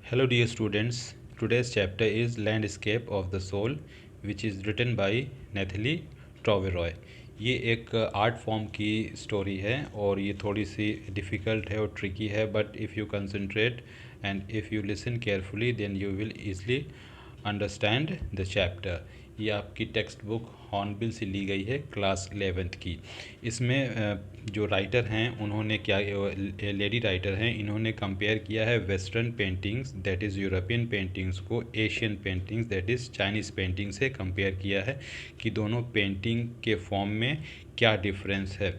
Hello, dear students. Today's chapter is Landscape of the Soul, which is written by Nathalie Troveroy. ये एक art form की story है और ये थोड़ी सी डिफ़िकल्ट है और ट्रिकी है, but if you concentrate and if you listen carefully then you will easily understand the chapter. ये आपकी टेक्स्ट बुक हॉर्नबिल से ली गई है, क्लास 11th की। इसमें जो राइटर हैं उन्होंने क्या, लेडी राइटर हैं, इन्होंने कंपेयर किया है western paintings that is European paintings को Asian paintings that is Chinese painting से कंपेयर किया है कि दोनों पेंटिंग के फॉर्म में क्या डिफरेंस है।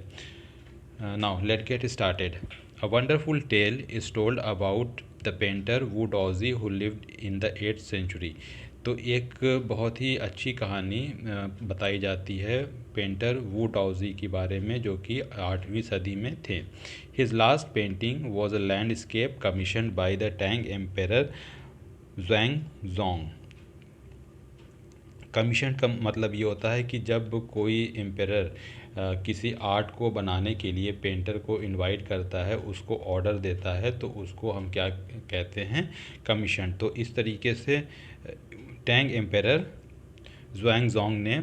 Now let get started. A wonderful tale is told about the painter Wu Daozi who lived in the 8th century. तो एक बहुत ही अच्छी कहानी बताई जाती है पेंटर वू डाओजी के बारे में, जो कि 8वीं सदी में थे। His last painting was a landscape commission by the Tang emperor Xuanzong. Commission का मतलब ये होता है कि जब कोई एम्पेरर किसी आर्ट को बनाने के लिए पेंटर को इनवाइट करता है, उसको ऑर्डर देता है, तो उसको हम क्या कहते हैं, कमीशन। तो इस तरीके से टैंग एम्पेरर ज़ुआंगज़ोंग ने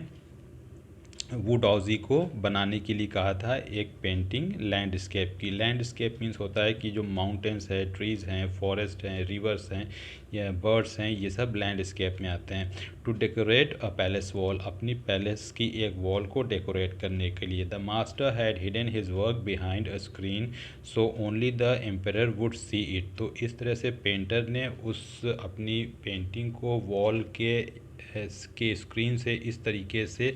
वू डाओजी को बनाने के लिए कहा था एक पेंटिंग लैंडस्केप की। लैंडस्केप मीन्स होता है कि जो माउंटेन्स है, ट्रीज़ हैं, फॉरेस्ट हैं, रिवर्स हैं या बर्ड्स हैं, ये सब लैंडस्केप में आते हैं। To decorate a palace wall, अपनी पैलेस की एक वॉल को डेकोरेट करने के लिए। The master had hidden his work behind a screen so only the emperor would see it. तो इस तरह से पेंटर ने उस अपनी पेंटिंग को वॉल के स्क्रीन से इस तरीके से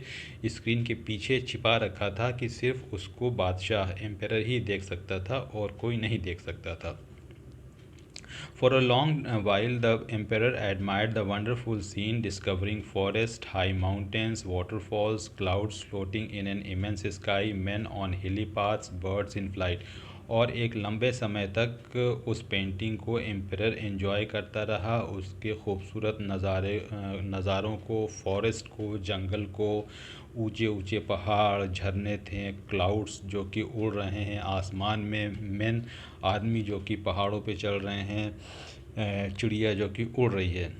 स्क्रीन के पीछे छिपा रखा था कि सिर्फ उसको बादशाह एम्पेरर ही देख सकता था और कोई नहीं देख सकता था। For a long while the emperor admired the wonderful scene, discovering forests, high mountains, waterfalls, clouds floating in an immense sky, men on hilly paths, birds in flight. और एक लंबे समय तक उस पेंटिंग को एम्परर एंजॉय करता रहा, उसके खूबसूरत नज़ारों को, फॉरेस्ट को, जंगल को, ऊंचे ऊंचे पहाड़, झरने थे, क्लाउड्स जो कि उड़ रहे हैं आसमान में, मैन आदमी जो कि पहाड़ों पे चल रहे हैं, चिड़िया जो कि उड़ रही है।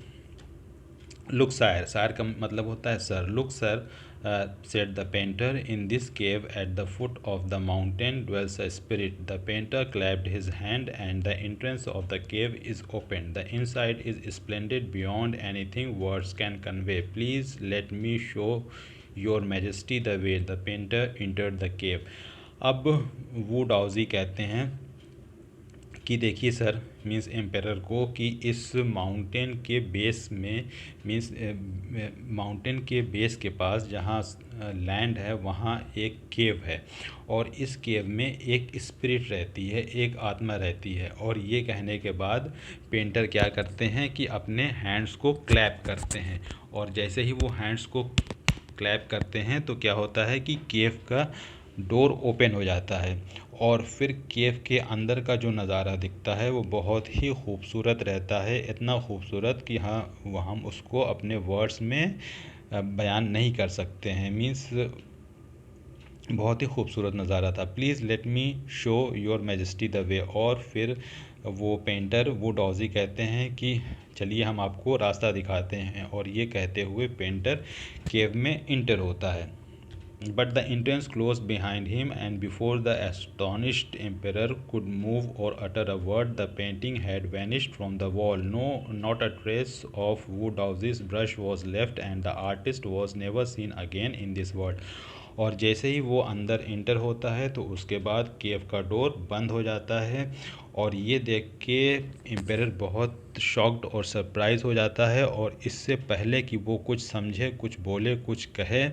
लुक सायर, सायर का मतलब होता है sir. Look sir said the painter, in this cave at the foot of the mountain dwells a spirit. The painter clapped his hand and the entrance of the cave is opened. The inside is splendid beyond anything words can convey. Please let me show your majesty the way. The painter entered the cave. अब वू डाओजी कहते हैं कि देखिए sir, means emperor को, कि इस mountain के base में, मीन्स माउंटेन के बेस के पास जहाँ लैंड है वहाँ एक केव है और इस केव में एक स्पिरिट रहती है, एक आत्मा रहती है। और ये कहने के बाद पेंटर क्या करते हैं कि अपने हैंड्स को क्लैप करते हैं, और जैसे ही वो हैंड्स को क्लैप करते हैं तो क्या होता है कि केव का डोर ओपन हो जाता है और फिर केव के अंदर का जो नज़ारा दिखता है वो बहुत ही खूबसूरत रहता है। इतना खूबसूरत कि हाँ, वो हम उसको अपने वर्ड्स में बयान नहीं कर सकते हैं। मीन्स बहुत ही खूबसूरत नज़ारा था। Please let me show your majesty the way. और फिर वो पेंटर वो डॉजी कहते हैं कि चलिए हम आपको रास्ता दिखाते हैं, और ये कहते हुए पेंटर केव में इंटर होता है। But the entrance closed behind him, and before the astonished emperor could move or utter a word, the painting had vanished from the wall. No, not a trace of Wu Daozi's brush was left, and the artist was never seen again in this world. और जैसे ही वो अंदर inter होता है तो उसके बाद केव का डोर बंद हो जाता है, और ये देख के एम्पेरर बहुत शॉक्ड और सरप्राइज़ हो जाता है। और इससे पहले कि वो कुछ समझे, कुछ बोले, कुछ कहे,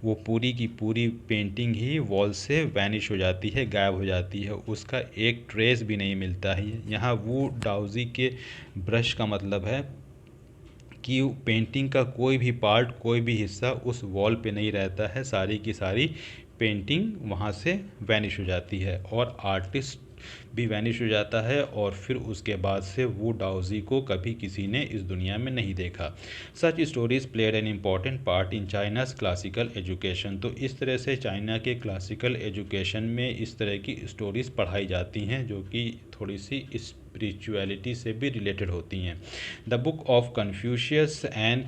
वो पूरी की पूरी पेंटिंग ही वॉल से वैनिश हो जाती है, गायब हो जाती है, उसका एक ट्रेस भी नहीं मिलता है। यहाँ वू डाओजी के ब्रश का मतलब है कि पेंटिंग का कोई भी पार्ट, कोई भी हिस्सा उस वॉल पे नहीं रहता है, सारी की सारी पेंटिंग वहाँ से वैनिश हो जाती है और आर्टिस्ट भी वैनिश हो जाता है। और फिर उसके बाद से वू डाओजी को कभी किसी ने इस दुनिया में नहीं देखा। Such stories played an important part in China's classical education. तो इस तरह से चाइना के क्लासिकल एजुकेशन में इस तरह की स्टोरीज़ पढ़ाई जाती हैं जो कि थोड़ी सी स्पिरिचुअलिटी से भी रिलेटेड होती हैं। The book of Confucius and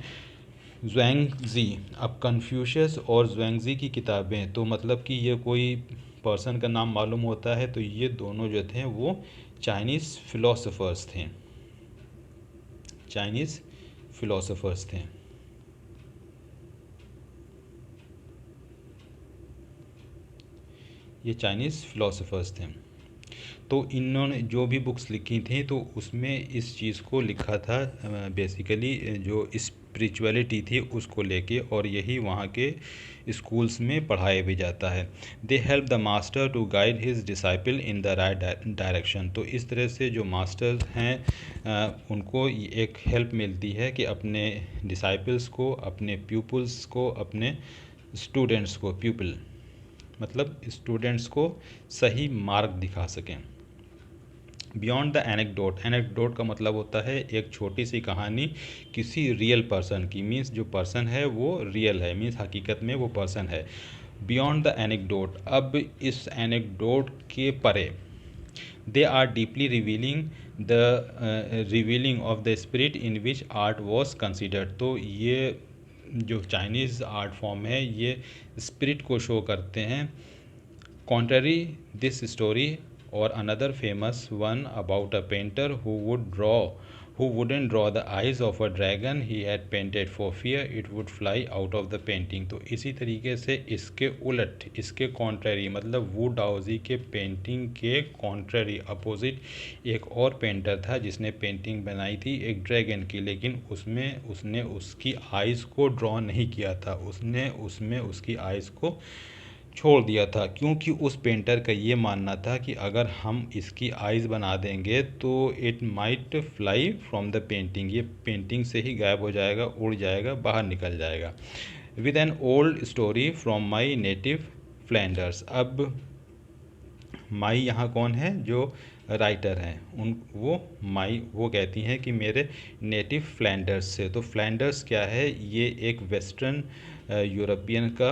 Zhuangzi. अब कन्फ्यूशियस और ज़ुआंगज़ी की किताबें, तो मतलब कि ये कोई पर्सन का नाम मालूम होता है, तो ये दोनों जो थे वो चाइनीज़ फ़िलोसोफर्स थे, चाइनीज़ फ़िलोसोफर्स थे। ये चाइनीज़ फ़िलोसोफर्स थे। तो इन्होंने जो भी बुक्स लिखी थी तो उसमें इस चीज़ को लिखा था बेसिकली जो स्पिरिचुअलिटी थी उसको लेके, और यही वहाँ के स्कूल्स में पढ़ाया भी जाता है। They help the master to guide his disciple in the right direction. तो इस तरह से जो मास्टर हैं उनको एक हेल्प मिलती है कि अपने डिसाइपल्स को, अपने प्यूपल्स को, अपने स्टूडेंट्स को, प्यूपल मतलब स्टूडेंट्स को सही मार्ग दिखा सकें। बियॉन्ड द एनेक्डोट, एनेक्डोट का मतलब होता है एक छोटी सी कहानी किसी रियल पर्सन की, मीन्स जो पर्सन है वो रियल है, मीन्स हकीकत में वो पर्सन है। बियॉन्ड द एनेक्डोट, अब इस एनेक्डोट के परे, they are deeply revealing of the spirit in which art was considered. तो ये जो चाइनीज़ आर्ट फॉर्म है ये स्पिरिट को शो करते हैं। कॉन्ट्ररी दिस स्टोरी और another famous one about a painter who wouldn't draw the eyes of a dragon he had painted for fear it would fly out of the painting। तो इसी तरीके से इसके उलट, इसके कॉन्ट्ररी मतलब वू डाओजी के पेंटिंग के कॉन्ट्ररी अपोजिट एक और पेंटर था जिसने पेंटिंग बनाई थी एक ड्रैगन की, लेकिन उसने उसकी आइज़ को ड्रॉ नहीं किया था, उसने उसमें उसकी आइज़ को छोड़ दिया था, क्योंकि उस पेंटर का ये मानना था कि अगर हम इसकी आइज़ बना देंगे तो it might fly from the painting, ये पेंटिंग से ही गायब हो जाएगा, उड़ जाएगा, बाहर निकल जाएगा। With an old story from my native Flanders. अब माई यहाँ कौन है, जो राइटर हैं उन वो कहती हैं कि मेरे नेटिव फ्लैंडर्स से। तो फ्लैंडर्स क्या है, ये एक वेस्टर्न यूरोपियन का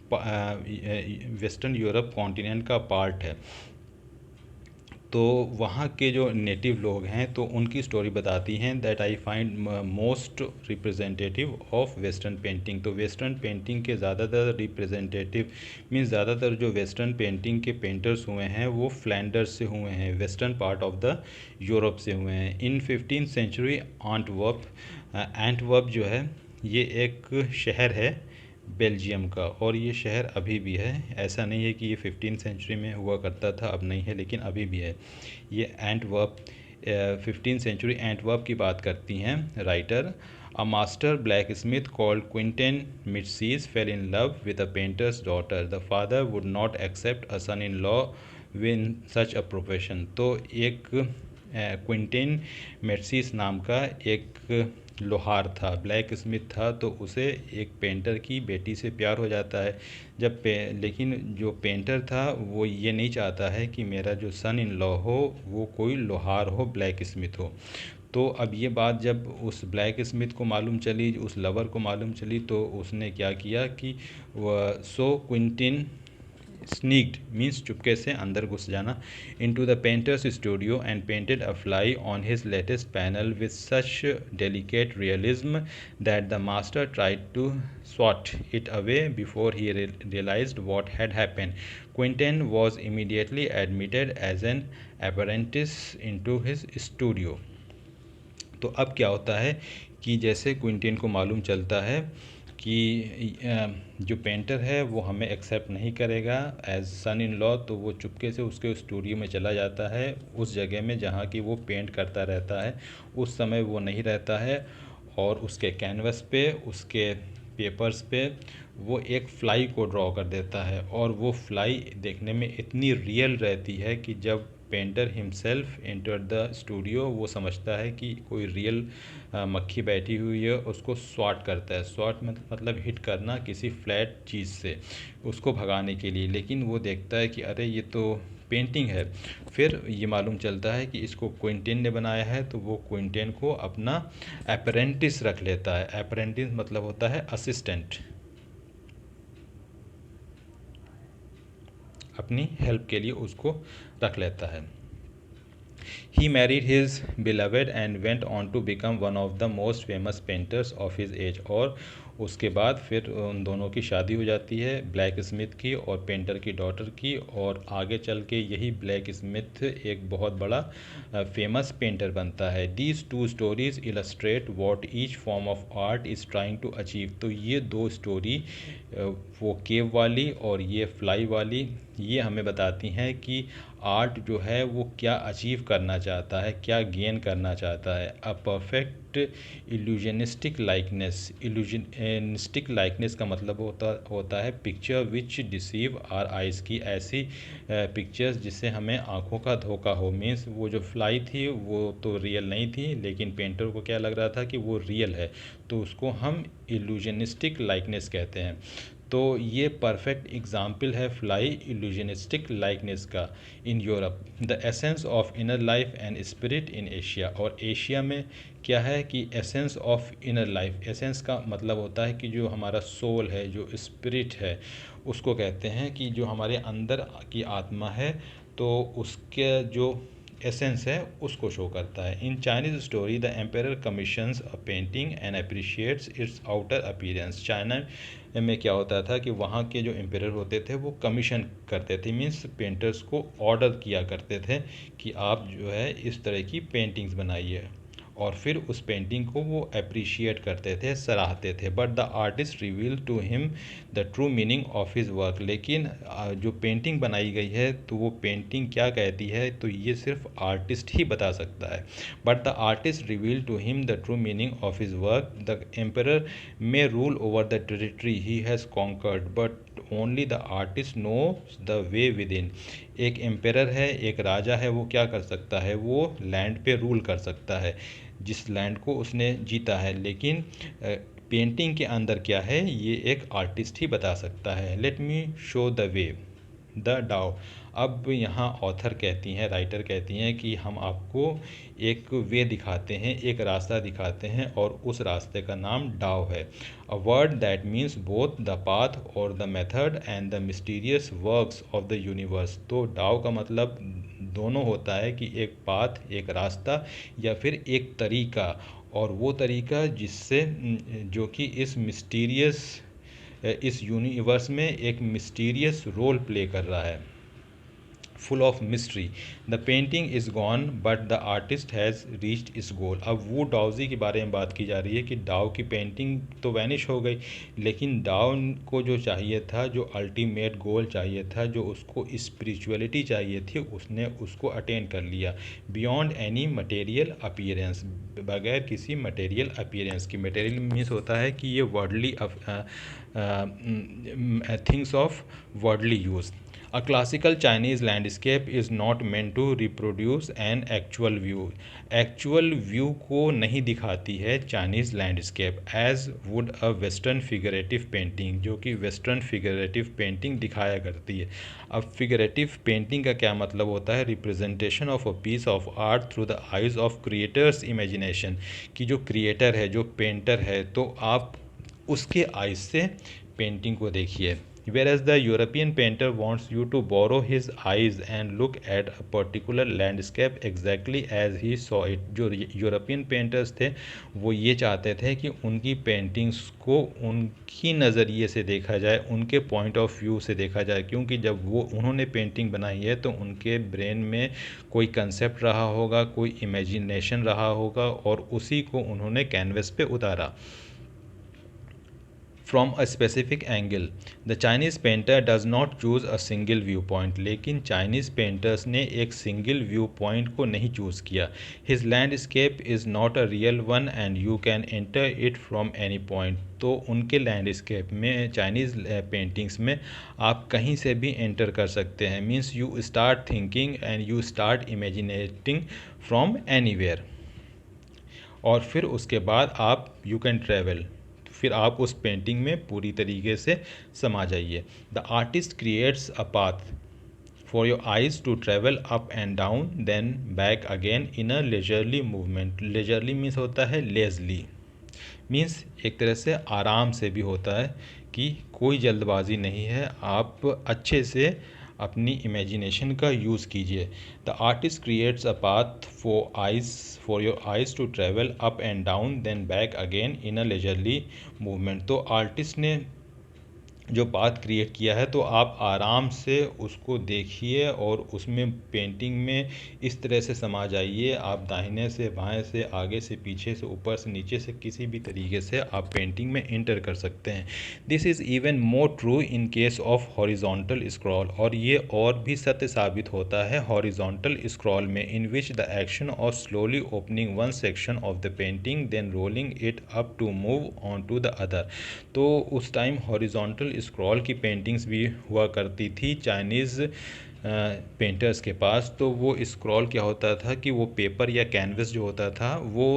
वेस्टर्न यूरोप कॉन्टिनेंट का पार्ट है। तो वहाँ के जो नेटिव लोग हैं तो उनकी स्टोरी बताती हैं that I find most representative of western painting. तो वेस्टर्न पेंटिंग के ज़्यादातर रिप्रेजेंटेटिव मीन्स ज़्यादातर जो वेस्टर्न पेंटिंग के पेंटर्स हुए हैं वो फ्लैंडर्स से हुए हैं, western part of the Europe से हुए हैं। इन 15th सेंचुरी एंटवर्प जो है ये एक शहर है बेल्जियम का, और ये शहर अभी भी है। ऐसा नहीं है कि ये 15th सेंचुरी में हुआ करता था, अब नहीं है, लेकिन अभी भी है ये एंटवर्प। 15th सेंचुरी एंटवर्प की बात करती हैं writer. A master blacksmith called Quinten Metsys fell in love with a painter's daughter. The father would not accept a son in law with such a profession. तो एक Quinton मिट्सीज नाम का एक लोहार था, ब्लैक स्मिथ था, तो उसे एक पेंटर की बेटी से प्यार हो जाता है। लेकिन जो पेंटर था वो ये नहीं चाहता है कि मेरा जो सन इन लॉ हो वो कोई लोहार हो, ब्लैक स्मिथ हो। तो अब ये बात जब उस ब्लैक स्मिथ को मालूम चली, उस लवर को मालूम चली, तो उसने क्या किया कि वह क्विंटिन स्नीक्ड मीन्स चुपके से अंदर घुस जाना into the painter's studio and painted a fly on his latest panel with such delicate realism that the master tried to swat it away before he realized what had happened. Quentin was immediately admitted as an apprentice into his studio। तो अब क्या होता है कि जैसे Quentin को मालूम चलता है कि जो पेंटर है वो हमें एक्सेप्ट नहीं करेगा एज सन इन लॉ, तो वो चुपके से उसके स्टूडियो में चला जाता है, उस जगह में जहाँ की वो पेंट करता रहता है। उस समय वो नहीं रहता है, और उसके कैनवस पे, उसके पेपर्स पे वो एक फ़्लाई को ड्रॉ कर देता है, और वो फ़्लाई देखने में इतनी रियल रहती है कि जब painter himself enter the studio वो समझता है कि कोई रियल मक्खी बैठी हुई है, उसको स्वाट करता है। स्वाट मतलब हिट करना किसी फ्लैट चीज़ से उसको भगाने के लिए, लेकिन वो देखता है कि अरे ये तो पेंटिंग है। फिर ये मालूम चलता है कि इसको क्विंटिन ने बनाया है, तो वो क्विंटिन को अपना अप्रेंटिस रख लेता है। अप्रेंटिस मतलब होता है असिस्टेंट, अपनी हेल्प के लिए उसको रख लेता है। He married his beloved and went on to become one of the most famous painters of his age। और उसके बाद फिर उन दोनों की शादी हो जाती है, ब्लैक स्मिथ की और पेंटर की डॉटर की, और आगे चल के यही ब्लैक स्मिथ एक बहुत बड़ा फेमस पेंटर बनता है। These two stories illustrate what each form of art is trying to achieve. तो ये दो स्टोरी, वो केव वाली और ये फ्लाई वाली, ये हमें बताती हैं कि आर्ट जो है वो क्या अचीव करना चाहता है, क्या गेन करना चाहता है। A perfect illusionistic likeness. Illusionistic likeness का मतलब होता है picture which deceive our eyes की ऐसी पिक्चर्स जिससे हमें आँखों का धोखा हो। मीन्स वो जो फ्लाई थी वो तो रियल नहीं थी, लेकिन पेंटर को क्या लग रहा था कि वो रियल है, तो उसको हम इल्यूजनिस्टिक लाइकनेस कहते हैं। तो ये परफेक्ट एग्जाम्पल है फ्लाई इल्यूजनिस्टिक लाइकनेस का in Europe. The essence of inner life and spirit in Asia. और एशिया में क्या है कि essence of inner life, essence का मतलब होता है कि जो हमारा सोल है, जो स्पिरिट है, उसको कहते हैं कि जो हमारे अंदर की आत्मा है, तो उसके जो एसेंस है उसको शो करता है। In Chinese story the emperor commissions a painting and appreciates its outer appearance. China में क्या होता था कि वहाँ के जो एम्पेरर होते थे वो कमीशन करते थे, मीन्स पेंटर्स को ऑर्डर किया करते थे कि आप जो है इस तरह की पेंटिंग्स बनाइए, और फिर उस पेंटिंग को वो अप्रिशिएट करते थे, सराहते थे। But the artist reveal to him the true meaning of his work. लेकिन जो पेंटिंग बनाई गई है तो वो पेंटिंग क्या कहती है, तो ये सिर्फ आर्टिस्ट ही बता सकता है। But the artist reveal to him the true meaning of his work. The emperor may rule over the territory he has conquered but only the artist know the way within. एक emperor है, एक राजा है, वो क्या कर सकता है, वो लैंड पे रूल कर सकता है, जिस लैंड को उसने जीता है, लेकिन पेंटिंग के अंदर क्या है ये एक आर्टिस्ट ही बता सकता है। Let me show the way the Dow. अब यहाँ ऑथर कहती हैं, राइटर कहती हैं कि हम आपको एक वे दिखाते हैं, एक रास्ता दिखाते हैं, और उस रास्ते का नाम डाओ है। A word that means both the path और the method and the mysterious works of the universe. तो डाओ का मतलब दोनों होता है कि एक पाथ, एक रास्ता, या फिर एक तरीका, और वो तरीका जिससे जो कि इस मिस्टीरियस, इस यूनिवर्स में एक मिस्टीरियस रोल प्ले कर रहा है, full of mystery. The painting is gone but the artist has reached इस गोल। अब वो डाओजी के बारे में बात की जा रही है कि डाओ की पेंटिंग तो वैनिश हो गई, लेकिन डाओ को जो चाहिए था, जो अल्टीमेट गोल चाहिए था, जो उसको स्पिरिचुअलिटी चाहिए थी, उसने उसको अटेन कर लिया बियॉन्ड एनी मटेरियल अपीयरेंस, बगैर किसी मटेरियल अपीयरेंस की। मटेरियल मीन्स होता है कि ये worldly things of worldly use. A classical Chinese landscape is not meant to reproduce an actual view। Actual view को नहीं दिखाती है Chinese landscape, as would a western figurative painting, जो कि वेस्टर्न फिगरेटिव पेंटिंग दिखाया करती है। अब फिगरेटिव पेंटिंग का क्या मतलब होता है, representation of a piece of art through the eyes of creators imagination, कि जो क्रिएटर है, जो पेंटर है, तो आप उसके आइज़ से पेंटिंग को देखिए। Whereas the European painter wants you to borrow his eyes and look at a particular landscape exactly as he saw it। जो यूरोपियन पेंटर्स थे वो ये चाहते थे कि उनकी पेंटिंग्स को उनकी नज़रिए से देखा जाए, उनके पॉइंट ऑफ व्यू से देखा जाए, क्योंकि जब वो उन्होंने पेंटिंग बनाई है तो उनके ब्रेन में कोई कंसेप्ट रहा होगा, कोई इमेजिनेशन रहा होगा, और उसी को उन्होंने कैनवस पे उतारा from a specific angle। The Chinese painter does not choose a single viewpoint। लेकिन चाइनीज़ पेंटर्स ने एक सिंगल व्यू पॉइंट को नहीं चूज़ किया। His landscape is not a real one and you can enter it from any point। तो उनके landscape में, Chinese paintings में आप कहीं से भी एंटर कर सकते हैं। Means you start thinking and you start imaginating from anywhere, और फिर उसके बाद आप यू कैन ट्रेवल, फिर आप उस पेंटिंग में पूरी तरीके से समा जाइए। The artist creates a path for your eyes to travel up and down then back again in a leisurely movement. Leisurely means होता है लेजली, मीन्स एक तरह से आराम से भी होता है कि कोई जल्दबाजी नहीं है, आप अच्छे से अपनी इमेजिनेशन का यूज़ कीजिए। The artist creates a path for your eyes to travel up and down then back again in a leisurely movement. तो आर्टिस्ट ने जो पाथ क्रिएट किया है तो आप आराम से उसको देखिए और उसमें पेंटिंग में इस तरह से समा जाइए। आप दाहिने से बाएं से आगे से पीछे से ऊपर से नीचे से किसी भी तरीके से आप पेंटिंग में इंटर कर सकते हैं। This is even more true in case of horizontal scroll, और ये और भी सत्य साबित होता है हॉरिजॉन्टल स्क्रॉल में, in which the action of slowly opening one section of the painting then rolling it up to move on to the other. तो उस टाइम हॉरिजॉन्टल स्क्रॉल की पेंटिंग्स भी हुआ करती थी चाइनीज़ पेंटर्स के पास। तो वो स्क्रॉल क्या होता था कि वो पेपर या कैनवस जो होता था वो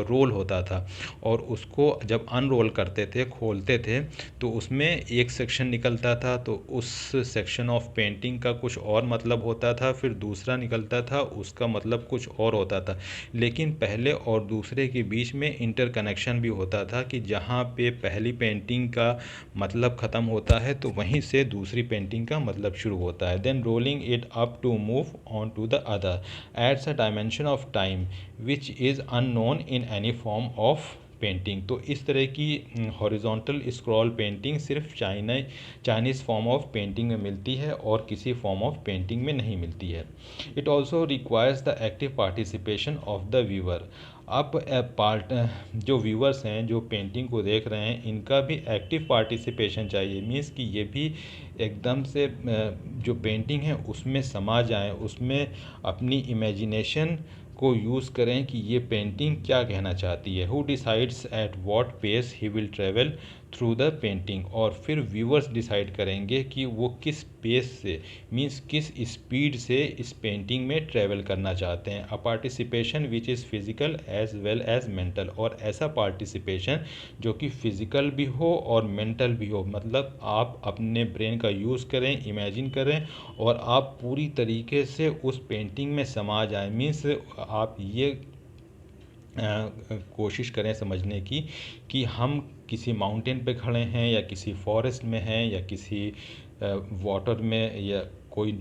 रोल होता था, और उसको जब अनरोल करते थे, खोलते थे, तो उसमें एक सेक्शन निकलता था, तो उस सेक्शन ऑफ पेंटिंग का कुछ और मतलब होता था, फिर दूसरा निकलता था उसका मतलब कुछ और होता था। लेकिन पहले और दूसरे के बीच में इंटरकनेक्शन भी होता था कि जहाँ पे पहली पेंटिंग का मतलब ख़त्म होता है तो वहीं से दूसरी पेंटिंग का मतलब शुरू होता है। Then rolling it up to move on to the other adds a dimension of time which is unknown in any form of painting. तो इस तरह की हॉरिजॉन्टल स्क्रॉल पेंटिंग सिर्फ चाइनीज़ फॉर्म ऑफ पेंटिंग में मिलती है और किसी फॉर्म ऑफ पेंटिंग में नहीं मिलती है। It also requires the active participation of the viewer. अब जो व्यूअर्स हैं जो पेंटिंग को देख रहे हैं, इनका भी एक्टिव पार्टिसिपेशन चाहिए। मीन्स कि ये भी एकदम से जो पेंटिंग है उसमें समा जाएं, उसमें अपनी इमेजिनेशन को यूज़ करें कि ये पेंटिंग क्या कहना चाहती है। Who decides at what pace he will travel through the painting, और फिर व्यूअर्स डिसाइड करेंगे कि वो किस पेस से, मीन्स किस स्पीड से इस पेंटिंग में ट्रेवल करना चाहते हैं। A participation which is physical as well as mental, और ऐसा पार्टिसिपेशन जो कि फ़िज़िकल भी हो और मेंटल भी हो, मतलब आप अपने ब्रेन का यूज़ करें, इमेजिन करें और आप पूरी तरीके से उस पेंटिंग में समा जाएं। मीन्स आप ये कोशिश करें समझने की कि हम किसी माउंटेन पे खड़े हैं या किसी फॉरेस्ट में हैं या किसी वाटर में या कोई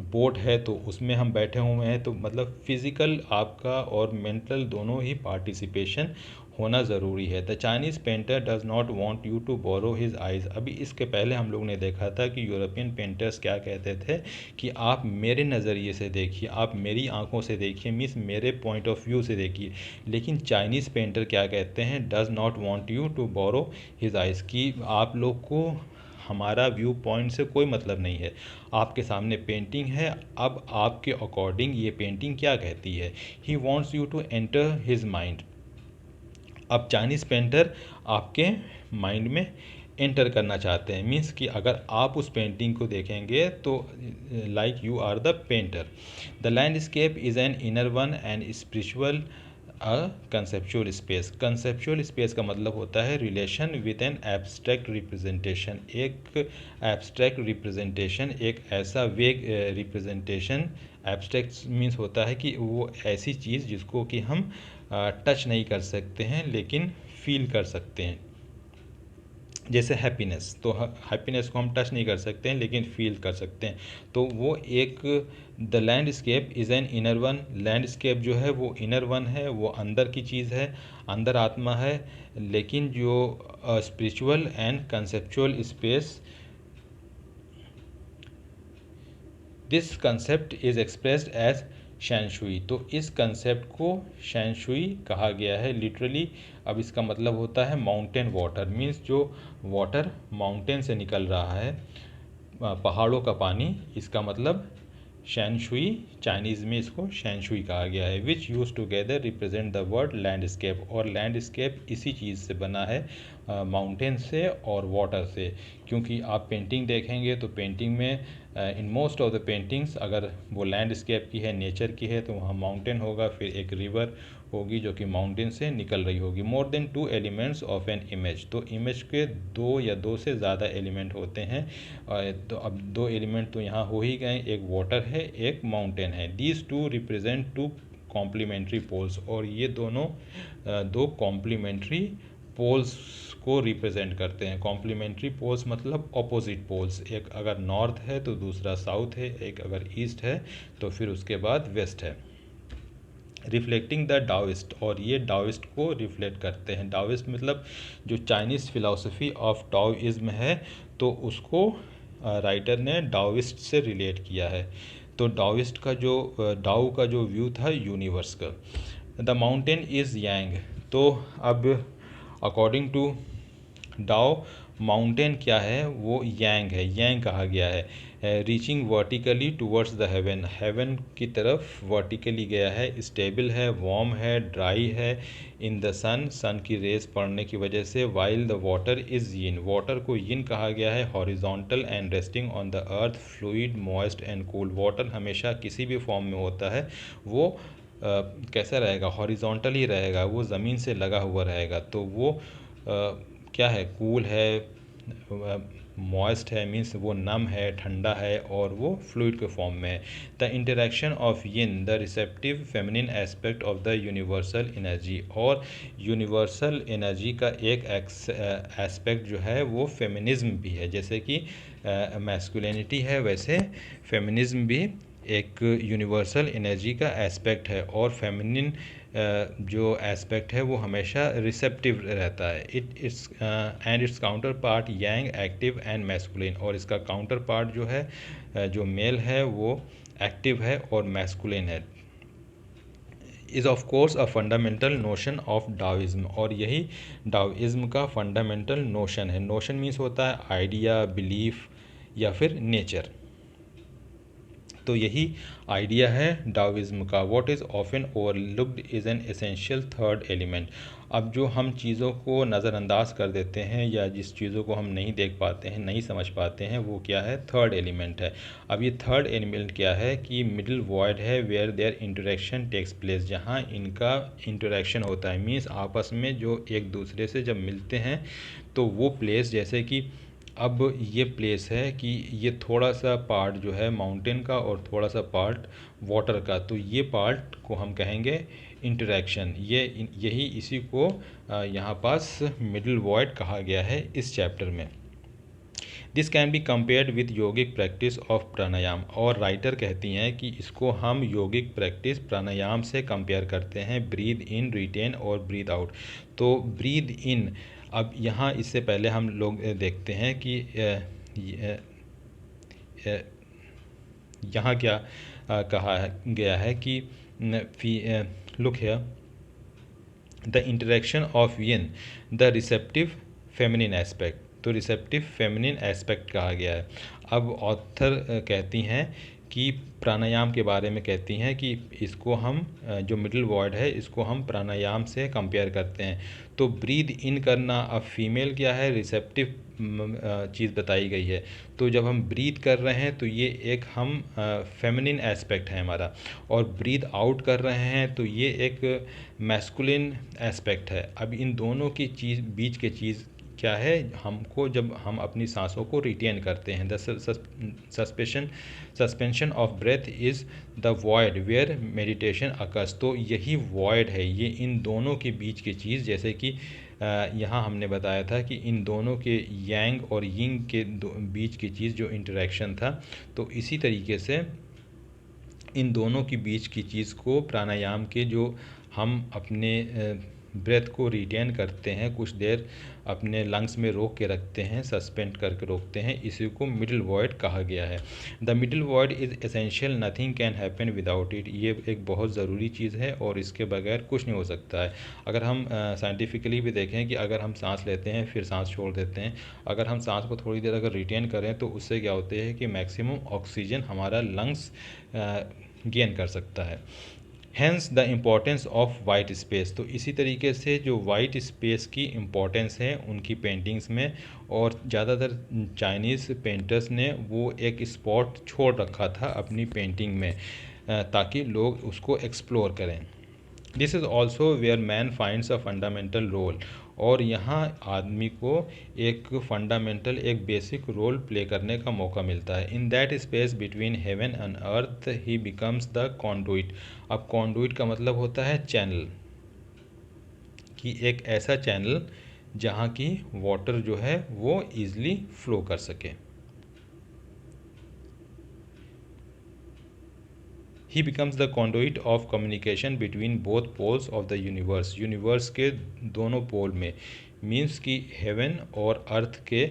बोट है तो उसमें हम बैठे हुए हैं। तो मतलब फिज़िकल आपका और मेंटल दोनों ही पार्टिसिपेशन होना ज़रूरी है। The Chinese painter does not want you to borrow his eyes. अभी इसके पहले हम लोग ने देखा था कि यूरोपियन पेंटर्स क्या कहते थे कि आप मेरे नज़रिए से देखिए, आप मेरी आंखों से देखिए, मीन्स मेरे पॉइंट ऑफ व्यू से देखिए। लेकिन चाइनीज़ पेंटर क्या कहते हैं, does not want you to borrow his eyes, कि आप लोग को हमारा व्यू पॉइंट से कोई मतलब नहीं है। आपके सामने पेंटिंग है, अब आपके अकॉर्डिंग ये पेंटिंग क्या कहती है। He wants you to enter his mind. अब चाइनीज़ पेंटर आपके माइंड में एंटर करना चाहते हैं, मीन्स कि अगर आप उस पेंटिंग को देखेंगे तो like you are the painter. The landscape is an inner one and spiritual a conceptual space. Conceptual space का मतलब होता है relation with an abstract representation. एक एब्स्ट्रैक्ट रिप्रेजेंटेशन, एक ऐसा वेग रिप्रेजेंटेशन। एब्स्ट्रैक्ट मीन्स होता है कि वो ऐसी चीज़ जिसको कि हम टच नहीं कर सकते हैं लेकिन फील कर सकते हैं। जैसे हैप्पीनेस, तो हैप्पीनेस को हम टच नहीं कर सकते हैं लेकिन फील कर सकते हैं। तो वो एक the landscape is an inner one. Landscape जो है वो इनर वन है, वो अंदर की चीज़ है, अंदर आत्मा है। लेकिन जो spiritual and conceptual space, this concept is expressed as shanshui. तो इस कंसेप्ट को शेंशुई कहा गया है लिटरली। अब इसका मतलब होता है माउंटेन वाटर, मीन्स जो वाटर माउंटेन से निकल रहा है, पहाड़ों का पानी, इसका मतलब शेंशुई। चाइनीज़ में इसको शेंशुई कहा गया है। विच use together represent the word landscape, और लैंडस्केप इसी चीज़ से बना है, माउंटेन से और वाटर से। क्योंकि आप पेंटिंग देखेंगे तो पेंटिंग में in most of the paintings अगर वो लैंडस्केप की है, नेचर की है, तो वहाँ माउंटेन होगा, फिर एक रिवर होगी जो कि माउंटेन से निकल रही होगी। More than 2 elements of an image, तो इमेज के 2 या 2 से ज़्यादा एलिमेंट होते हैं। तो अब 2 एलिमेंट तो यहाँ हो ही गए, एक वाटर है, एक माउंटेन है। These two represent 2 complementary poles, और ये दोनों 2 कॉम्प्लीमेंट्री पोल्स को रिप्रेजेंट करते हैं। कॉम्प्लीमेंट्री पोल्स मतलब ऑपोजिट पोल्स, एक अगर नॉर्थ है तो दूसरा साउथ है, एक अगर ईस्ट है तो फिर उसके बाद वेस्ट है। रिफ्लेक्टिंग द डाओइस्ट, और ये डाओइस्ट को रिफ्लेक्ट करते हैं। डाओइस्ट मतलब जो चाइनीज़ फिलॉसफी ऑफ डाओइज्म है, तो उसको राइटर ने डाओइस्ट से रिलेट किया है। तो डाओइस्ट का जो डाओ का जो व्यू था यूनिवर्स का। द माउंटेन इज़ यांग, तो अब अकॉर्डिंग टू डाओ माउंटेन क्या है, वो यांग है, यांग कहा गया है। Reaching vertically towards the heaven, heaven की तरफ वर्टिकली गया है, स्टेबल है, वार्म है, ड्राई है इन द सन, सन की रेस पड़ने की वजह से। While the water is yin, water को यिन कहा गया है। Horizontal and resting on the earth, fluid, moist and cool, water हमेशा किसी भी फॉर्म में होता है वो कैसा रहेगा, हॉरिजॉन्टल ही रहेगा, वो ज़मीन से लगा हुआ रहेगा। तो वो क्या है, कूल है, मॉइस्ट है, मीन्स वो नम है, ठंडा है, और वो फ्लूइड के फॉर्म में है। The interaction of yin the receptive feminine aspect of the universal energy, और यूनिवर्सल एनर्जी का एक एस्पेक्ट जो है वो फेमिनिज्म भी है। जैसे कि मैस्कुलिनिटी है, वैसे फेमिनिज्म भी एक यूनिवर्सल एनर्जी का एस्पेक्ट है। और फेमिनिन जो एस्पेक्ट है वो हमेशा रिसेप्टिव रहता है। It's and it's counter part Yang, active and masculine, और इसका काउंटर पार्ट जो है जो मेल है वो एक्टिव है और मैस्कुलिन है। Is of course a fundamental notion of Daoism, और यही डाओइज्म का फंडामेंटल नोशन है। नोशन मीन्स होता है आइडिया, बिलीफ या फिर नेचर। तो यही आइडिया है डाओइज्म का। What is often overlooked is an essential third element. अब जो हम चीज़ों को नज़रअंदाज कर देते हैं या जिस चीज़ों को हम नहीं देख पाते हैं, नहीं समझ पाते हैं, वो क्या है, थर्ड एलिमेंट है। अब ये थर्ड एलिमेंट क्या है कि मिडिल वॉइड है, where their interaction takes place, जहाँ इनका इंटरेक्शन होता है, मीन्स आपस में जो एक दूसरे से जब मिलते हैं तो वो प्लेस, जैसे कि अब ये प्लेस है कि ये थोड़ा सा पार्ट जो है माउंटेन का और थोड़ा सा पार्ट वाटर का, तो ये पार्ट को हम कहेंगे इंटरेक्शन। यही इसी को यहाँ पास मिडिल वॉइड कहा गया है इस चैप्टर में। This can be compared with yogic practice of pranayama, और राइटर कहती हैं कि इसको हम योगिक प्रैक्टिस प्राणायाम से कंपेयर करते हैं। ब्रीद इन, रिटेन और ब्रीद आउट। तो ब्रीद इन, अब यहाँ इससे पहले हम लोग देखते हैं कि यहाँ क्या कहा गया है कि look here the interaction of yin the receptive feminine aspect, तो रिसेप्टिव फेमिनिन एस्पेक्ट कहा गया है। अब ऑथर कहती हैं कि प्राणायाम के बारे में कहती हैं कि इसको हम जो मिडिल वॉइड है इसको हम प्राणायाम से कंपेयर करते हैं। तो ब्रीद इन करना, अब फीमेल क्या है, रिसेप्टिव चीज़ बताई गई है। तो जब हम ब्रीथ कर रहे हैं तो ये एक हम फेमिनिन एस्पेक्ट है हमारा, और ब्रीथ आउट कर रहे हैं तो ये एक मैस्कुलिन एस्पेक्ट है। अब इन दोनों की चीज़ बीच के चीज़ क्या है, हमको जब हम अपनी सांसों को रिटेन करते हैं, the suspension of breath is the void where meditation occurs, तो यही वॉइड है, ये इन दोनों के बीच की चीज़। जैसे कि यहाँ हमने बताया था कि इन दोनों के यांग और यिंग के बीच की चीज़ जो इंटरेक्शन था, तो इसी तरीके से इन दोनों के बीच की चीज़ को प्राणायाम के जो हम अपने ब्रेथ को रिटेन करते हैं, कुछ देर अपने लंग्स में रोक के रखते हैं, सस्पेंड करके रोकते हैं, इसी को मिडिल वॉइड कहा गया है। The middle void is essential, nothing can happen without it, ये एक बहुत ज़रूरी चीज़ है और इसके बगैर कुछ नहीं हो सकता है। अगर हम साइंटिफिकली भी देखें कि अगर हम सांस लेते हैं फिर सांस छोड़ देते हैं, अगर हम सांस को थोड़ी देर अगर रिटेन करें तो उससे क्या होता है कि मैक्सिमम ऑक्सीजन हमारा लंग्स गेन कर सकता है। Hence the importance of white space, तो इसी तरीके से जो वाइट स्पेस की इम्पोर्टेंस है उनकी पेंटिंग्स में, और ज़्यादातर चाइनीज़ पेंटर्स ने वो एक स्पॉट छोड़ रखा था अपनी पेंटिंग में ताकि लोग उसको एक्सप्लोर करें। This is also where man finds a fundamental role, और यहाँ आदमी को एक फंडामेंटल, एक बेसिक रोल प्ले करने का मौका मिलता है। In that space between heaven and earth he becomes the conduit. अब कॉन्डुइट का मतलब होता है चैनल, कि एक ऐसा चैनल जहाँ की वाटर जो है वो ईज़िली फ्लो कर सके। He becomes the conduit of communication between both poles of the universe. Universe के दोनों पोल में, मीन्स कि हेवन और अर्थ के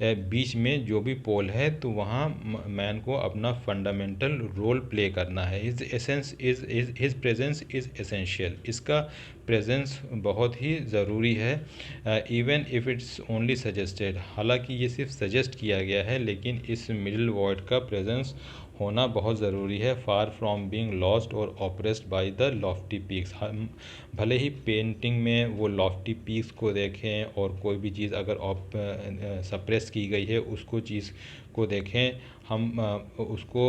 बीच में जो भी पोल है, तो वहाँ मैन को अपना फंडामेंटल रोल प्ले करना है। His essence is his presence is essential. इसका प्रेजेंस बहुत ही ज़रूरी है। Even if it's only suggested, हालांकि ये सिर्फ सजेस्ट किया गया है, लेकिन इस मिडिल वॉइड का प्रेजेंस होना बहुत ज़रूरी है। फार फ्रॉम बीइंग लॉस्ट और oppressed by the Lofty peaks. हम भले ही पेंटिंग में वो लॉफ्टी पीक्स को देखें और कोई भी चीज़ अगर सप्रेस की गई है उसको चीज़ को देखें, हम उसको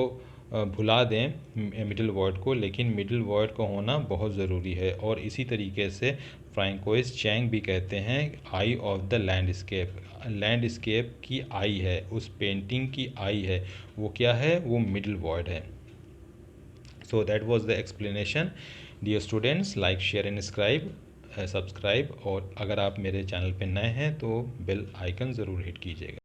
भुला दें मिडिल वर्ड को, लेकिन मिडिल वर्ड का होना बहुत ज़रूरी है। और इसी तरीके से फ्रैंकोइस चैंग भी कहते हैं आई ऑफ द लैंडस्केप। लैंडस्केप की आई है, उस पेंटिंग की आई है, वो क्या है, वो मिडिल वर्ड है। So that was the explanation. Dear students, like share and subscribe, और अगर आप मेरे चैनल पे नए हैं तो बेल आइकन ज़रूर हिट कीजिएगा।